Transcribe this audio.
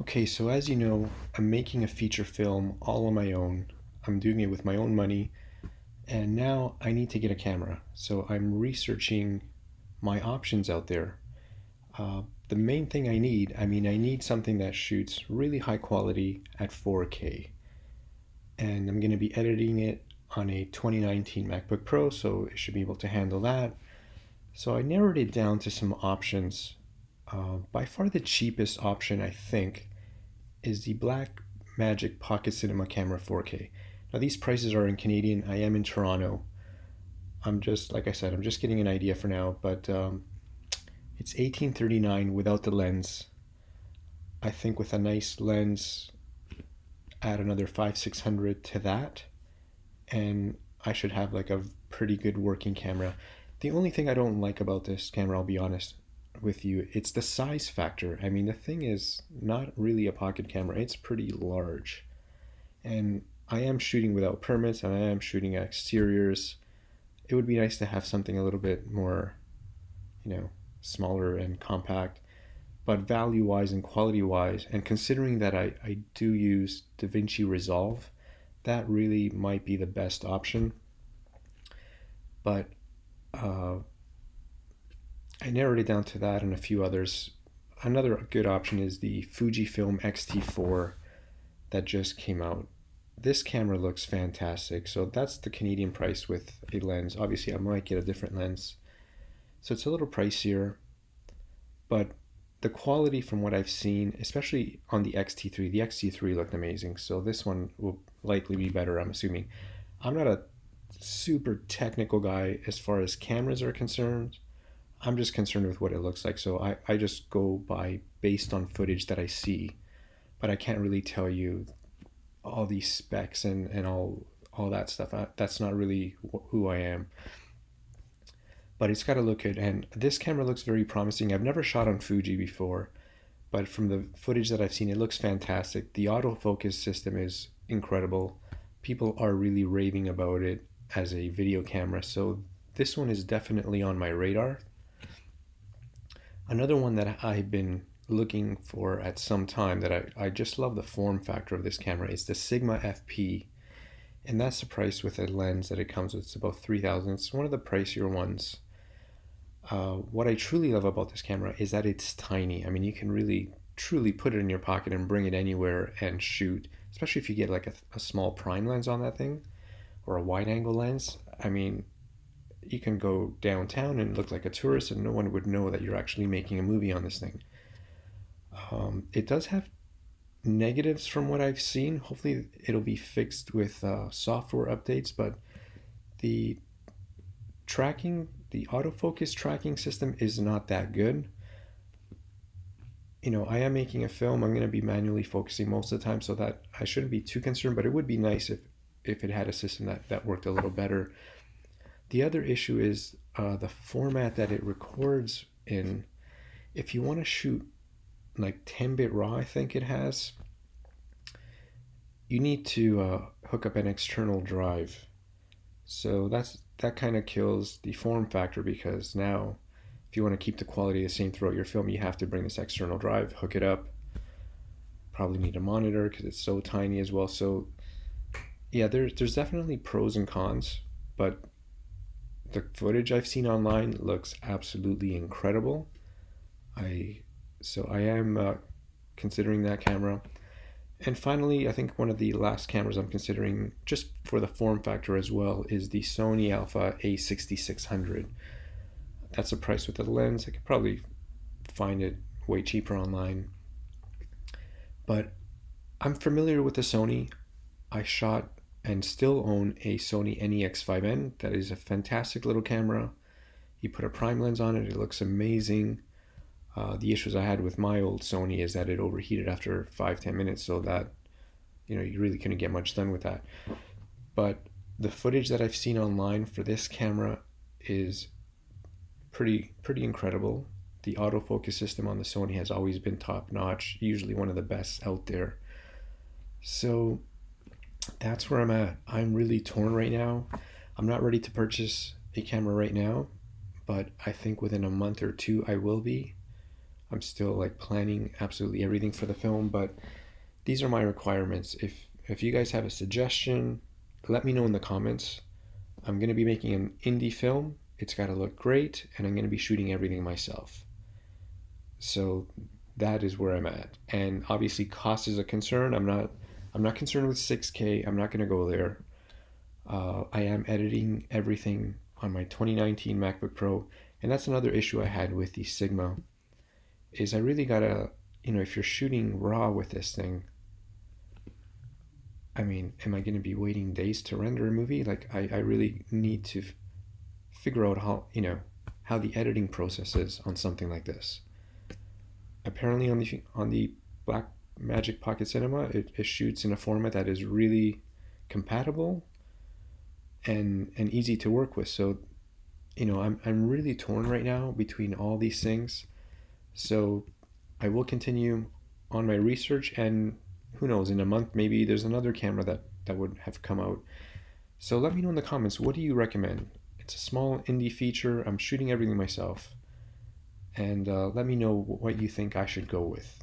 Okay, so as you know, I'm making a feature film all on my own. I'm doing it with my own money, and now I need to get a camera. So I'm researching my options out there. The main thing I need something that shoots really high quality at 4K. And I'm going to be editing it on a 2019 MacBook Pro, so it should be able to handle that. So I narrowed it down to some options. By far the cheapest option, I think, is the Blackmagic Pocket Cinema camera 4K. Now these prices are in Canadian. I am in Toronto. Like I said, I'm just getting an idea for now, but it's 1839 without the lens. I think with a nice lens, add another 5-600 to that, and I should have like a pretty good working camera. The only thing I don't like about this camera, I'll be honest with you, it's the size factor. I mean, the thing is not really a pocket camera, it's pretty large. And I am shooting without permits and I am shooting exteriors. It would be nice to have something a little bit more, you know, smaller and compact. But value wise and quality wise, and considering that I do use DaVinci Resolve, that really might be the best option. But uh, I narrowed it down to that and a few others. Another good option is the Fujifilm Xt4 that just came out. This camera looks fantastic. So that's the Canadian price with a lens. Obviously, I might get a different lens. So it's a little pricier, but the quality from what I've seen, especially on the Xt3 looked amazing. So this one will likely be better, I'm assuming. I'm not a super technical guy as far as cameras are concerned. I'm just concerned with what it looks like. So I just go by based on footage that I see, but I can't really tell you all these specs and all that stuff. That's not really who I am. But it's got to look good, and this camera looks very promising. I've never shot on Fuji before, but from the footage that I've seen, it looks fantastic. The autofocus system is incredible. People are really raving about it as a video camera, so this one is definitely on my radar. Another one that I've been looking for at some time that I just love the form factor of this camera is the Sigma FP, and that's the price with a lens that it comes with. It's about 3,000. It's one of the pricier ones. What I truly love about this camera is that it's tiny. I mean, you can really truly put it in your pocket and bring it anywhere and shoot, especially if you get like a small prime lens on that thing or a wide angle lens. I mean, you can go downtown and look like a tourist and no one would know that you're actually making a movie on this thing. It does have negatives from what I've seen. Hopefully, it'll be fixed with software updates, but the the autofocus tracking system is not that good. I am making a film. I'm going to be manually focusing most of the time, so that I shouldn't be too concerned, but it would be nice if it had a system that worked a little better. The other issue is the format that it records in. If you want to shoot like 10-bit RAW, I think it has, you need to hook up an external drive. So that kind of kills the form factor, because now if you want to keep the quality the same throughout your film, you have to bring this external drive, hook it up. Probably need a monitor because it's so tiny as well. So yeah, there's definitely pros and cons, but the footage I've seen online looks absolutely incredible. I I am considering that camera. And finally, I think one of the last cameras I'm considering, just for the form factor as well, is the Sony Alpha A6600. That's a price with the lens. I could probably find it way cheaper online. But I'm familiar with the Sony. I shot and still own a Sony NEX5N. That is a fantastic little camera. You put a prime lens on it, it looks amazing. The issues I had with my old Sony is that it overheated after 5-10 minutes, so that you really couldn't get much done with that. But the footage that I've seen online for this camera is pretty incredible. The autofocus system on the Sony has always been top notch, usually one of the best out there. So that's where I'm at. I'm really torn right now. I'm not ready to purchase a camera right now, but I think within a month or two I will be. I'm still like planning absolutely everything for the film, but these are my requirements. If you guys have a suggestion, let me know in the comments. I'm going to be making an indie film. It's got to look great, and I'm going to be shooting everything myself. So that is where I'm at. And obviously cost is a concern. I'm not concerned with 6K. I'm not going to go there. I am editing everything on my 2019 MacBook Pro, and that's another issue I had with the Sigma is I really gotta, if you're shooting RAW with this thing, I mean, am I gonna be waiting days to render a movie? Like, I really need to figure out how the editing process is on something like this. Apparently, on the Blackmagic Pocket Cinema, it shoots in a format that is really compatible and easy to work with. So, I'm really torn right now between all these things. So I will continue on my research, and who knows, in a month maybe there's another camera that would have come out. So let me know in the comments, what do you recommend? It's a small indie feature. I'm shooting everything myself, and let me know what you think I should go with.